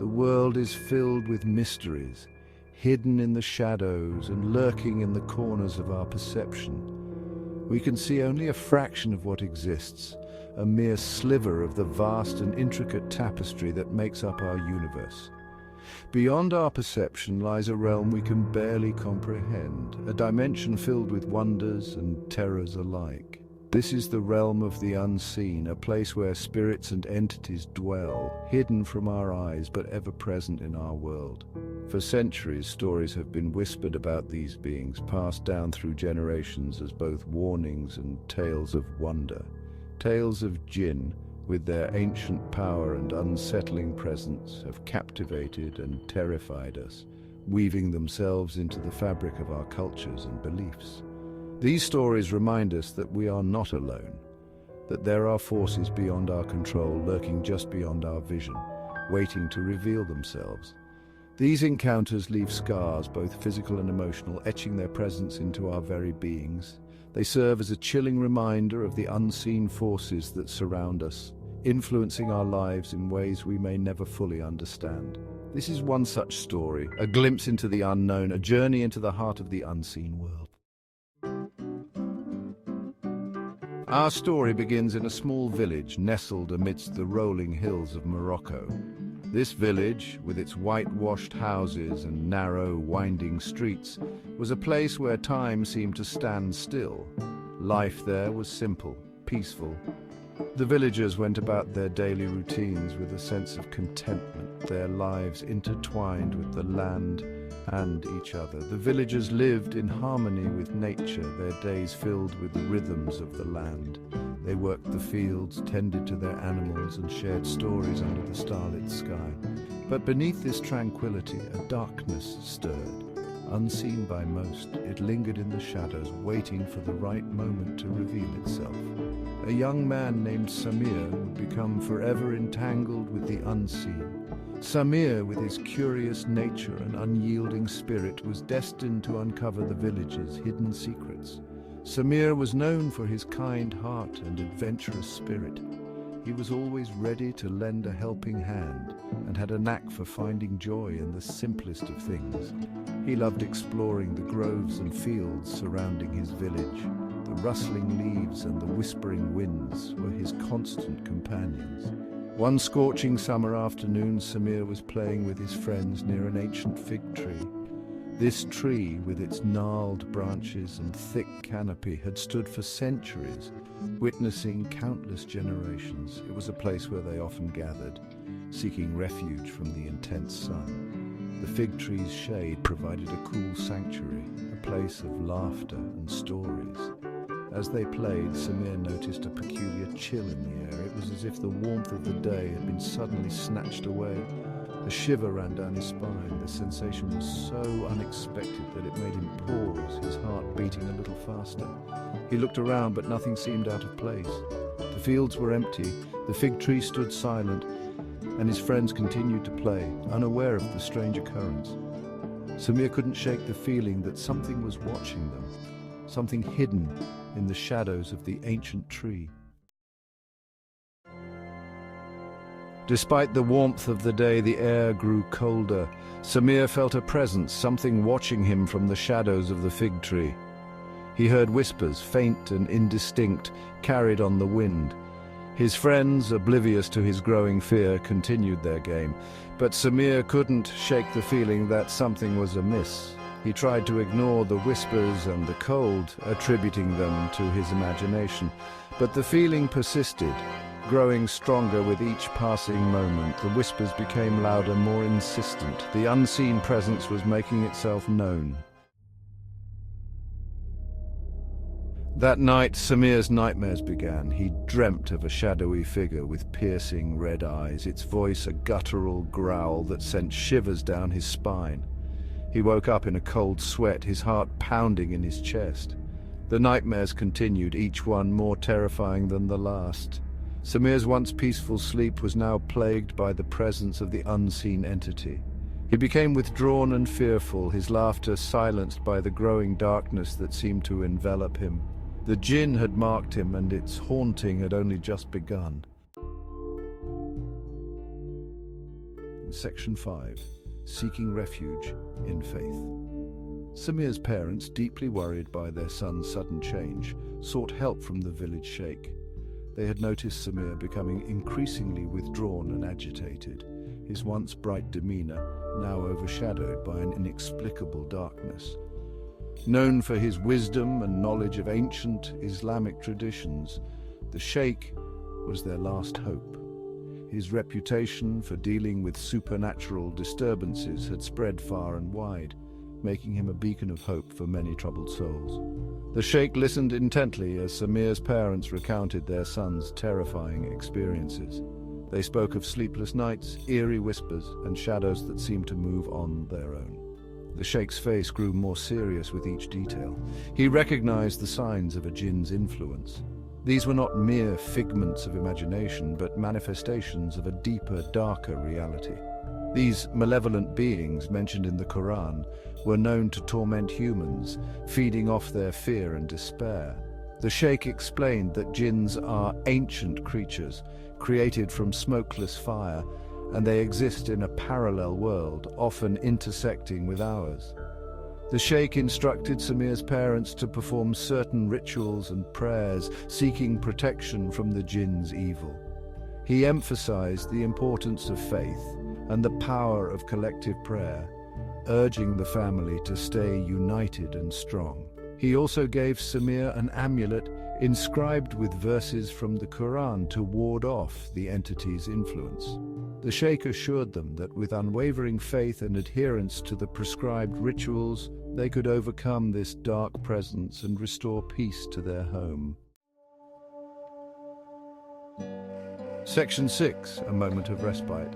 The world is filled with mysteries, hidden in the shadows and lurking in the corners of our perception. We can see only a fraction of what exists, a mere sliver of the vast and intricate tapestry that makes up our universe. Beyond our perception lies a realm we can barely comprehend, a dimension filled with wonders and terrors alike. This is the realm of the unseen, a place where spirits and entities dwell, hidden from our eyes but ever present in our world. For centuries, stories have been whispered about these beings, passed down through generations as both warnings and tales of wonder. Tales of Jinn, with their ancient power and unsettling presence, have captivated and terrified us, weaving themselves into the fabric of our cultures and beliefs. These stories remind us that we are not alone, that there are forces beyond our control lurking just beyond our vision, waiting to reveal themselves. These encounters leave scars, both physical and emotional, etching their presence into our very beings. They serve as a chilling reminder of the unseen forces that surround us, influencing our lives in ways we may never fully understand. This is one such story, a glimpse into the unknown, a journey into the heart of the unseen world. Our story begins in a small village nestled amidst the rolling hills of Morocco. This village, with its whitewashed houses and narrow, winding streets, was a place where time seemed to stand still. Life there was simple, peaceful. The villagers went about their daily routines with a sense of contentment, their lives intertwined with the land and each other. The villagers lived in harmony with nature, their days filled with the rhythms of the land. They worked the fields, tended to their animals, and shared stories under the starlit sky. But beneath this tranquility, a darkness stirred. Unseen by most, it lingered in the shadows, waiting for the right moment to reveal itself. A young man named Samir would become forever entangled with the unseen. Samir, with his curious nature and unyielding spirit, was destined to uncover the village's hidden secrets. Samir was known for his kind heart and adventurous spirit. He was always ready to lend a helping hand and had a knack for finding joy in the simplest of things. He loved exploring the groves and fields surrounding his village. The rustling leaves and the whispering winds were his constant companions. One scorching summer afternoon, Samir was playing with his friends near an ancient fig tree. This tree, with its gnarled branches and thick canopy, had stood for centuries, witnessing countless generations. It was a place where they often gathered, seeking refuge from the intense sun. The fig tree's shade provided a cool sanctuary, a place of laughter and stories. As they played, Samir noticed a peculiar chill in the air. It was as if the warmth of the day had been suddenly snatched away. A shiver ran down his spine. The sensation was so unexpected that it made him pause, his heart beating a little faster. He looked around, but nothing seemed out of place. The fields were empty, the fig tree stood silent, and his friends continued to play, unaware of the strange occurrence. Samir couldn't shake the feeling that something was watching them, something hidden in the shadows of the ancient tree. Despite the warmth of the day, the air grew colder. Samir felt a presence, something watching him from the shadows of the fig tree. He heard whispers, faint and indistinct, carried on the wind. His friends, oblivious to his growing fear, continued their game, but Samir couldn't shake the feeling that something was amiss. He tried to ignore the whispers and the cold, attributing them to his imagination, but the feeling persisted. Growing stronger with each passing moment, the whispers became louder, more insistent. The unseen presence was making itself known. That night, Samir's nightmares began. He dreamt of a shadowy figure with piercing red eyes, its voice a guttural growl that sent shivers down his spine. He woke up in a cold sweat, his heart pounding in his chest. The nightmares continued, each one more terrifying than the last. Samir's once peaceful sleep was now plagued by the presence of the unseen entity. He became withdrawn and fearful, his laughter silenced by the growing darkness that seemed to envelop him. The Jinn had marked him, and its haunting had only just begun. Section 5. Seeking Refuge in Faith. Samir's parents, deeply worried by their son's sudden change, sought help from the village sheikh. They had noticed Samir becoming increasingly withdrawn and agitated, his once bright demeanor now overshadowed by an inexplicable darkness. Known for his wisdom and knowledge of ancient Islamic traditions, the sheikh was their last hope. His reputation for dealing with supernatural disturbances had spread far and wide, making him a beacon of hope for many troubled souls. The sheikh listened intently as Samir's parents recounted their son's terrifying experiences. They spoke of sleepless nights, eerie whispers, and shadows that seemed to move on their own. The sheikh's face grew more serious with each detail. He recognized the signs of a jinn's influence. These were not mere figments of imagination, but manifestations of a deeper, darker reality. These malevolent beings mentioned in the Quran were known to torment humans, feeding off their fear and despair. The sheikh explained that jinns are ancient creatures, created from smokeless fire, and they exist in a parallel world, often intersecting with ours. The sheikh instructed Samir's parents to perform certain rituals and prayers, seeking protection from the jinn's evil. He emphasized the importance of faith and the power of collective prayer, urging the family to stay united and strong. He also gave Samir an amulet inscribed with verses from the Quran to ward off the entity's influence. The sheikh assured them that with unwavering faith and adherence to the prescribed rituals, they could overcome this dark presence and restore peace to their home. Section 6. A moment of respite.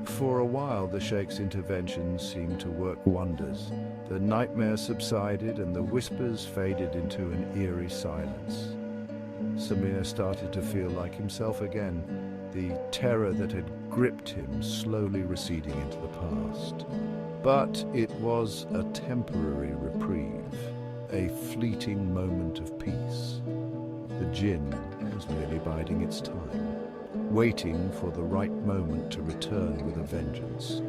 For a while, the sheikh's interventions seemed to work wonders. The nightmare subsided and the whispers faded into an eerie silence. Samir started to feel like himself again, the terror that had gripped him slowly receding into the past. But it was a temporary reprieve, a fleeting moment of peace. The jinn was merely biding its time, waiting for the right moment to return with a vengeance.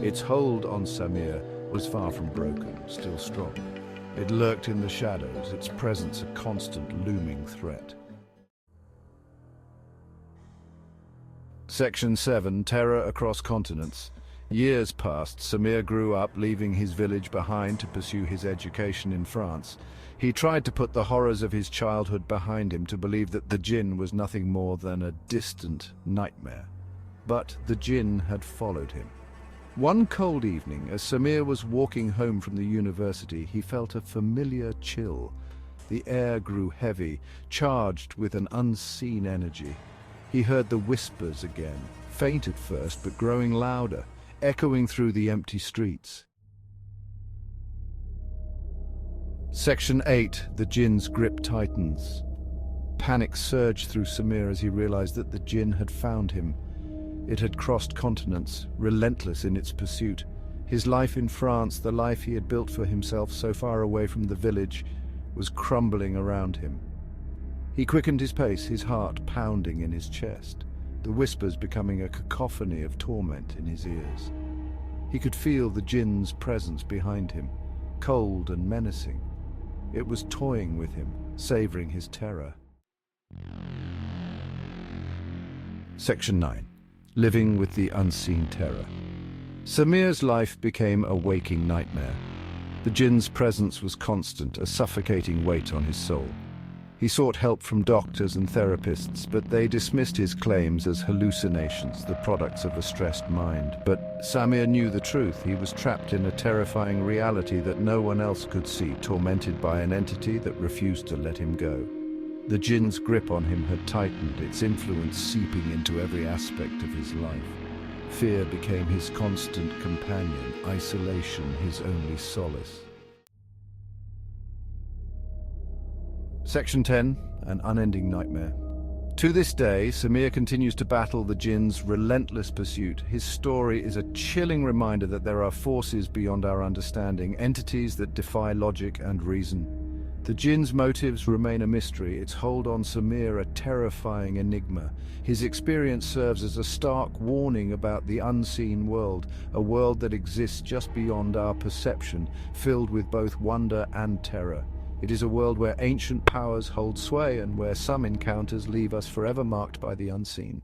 Its hold on Samir was far from broken, still strong. It lurked in the shadows, its presence a constant looming threat. Section 7. Terror Across Continents. Years passed. Samir grew up, leaving his village behind to pursue his education in France. He tried to put the horrors of his childhood behind him, to believe that the jinn was nothing more than a distant nightmare. But the jinn had followed him. One cold evening, as Samir was walking home from the university, he felt a familiar chill. The air grew heavy, charged with an unseen energy. He heard the whispers again, faint at first but growing louder, echoing through the empty streets. Section 8. The jinn's grip tightens. Panic surged through Samir as he realized that the jinn had found him. It had crossed continents, relentless in its pursuit. His life in France, the life he had built for himself so far away from the village, was crumbling around him. He quickened his pace, his heart pounding in his chest, the whispers becoming a cacophony of torment in his ears. He could feel the jinn's presence behind him, cold and menacing. It was toying with him, savoring his terror. Section 9. Living with the unseen terror. Samir's life became a waking nightmare. The jinn's presence was constant, a suffocating weight on his soul. He sought help from doctors and therapists, but they dismissed his claims as hallucinations, the products of a stressed mind. But Samir knew the truth. He was trapped in a terrifying reality that no one else could see, tormented by an entity that refused to let him go. The jinn's grip on him had tightened, its influence seeping into every aspect of his life. Fear became his constant companion, isolation his only solace. Section 10. An unending nightmare. To this day, Samir continues to battle the jinn's relentless pursuit. His story is a chilling reminder that there are forces beyond our understanding, entities that defy logic and reason. The Jinn's motives remain a mystery, its hold on Samir a terrifying enigma. His experience serves as a stark warning about the unseen world, a world that exists just beyond our perception, filled with both wonder and terror. It is a world where ancient powers hold sway and where some encounters leave us forever marked by the unseen.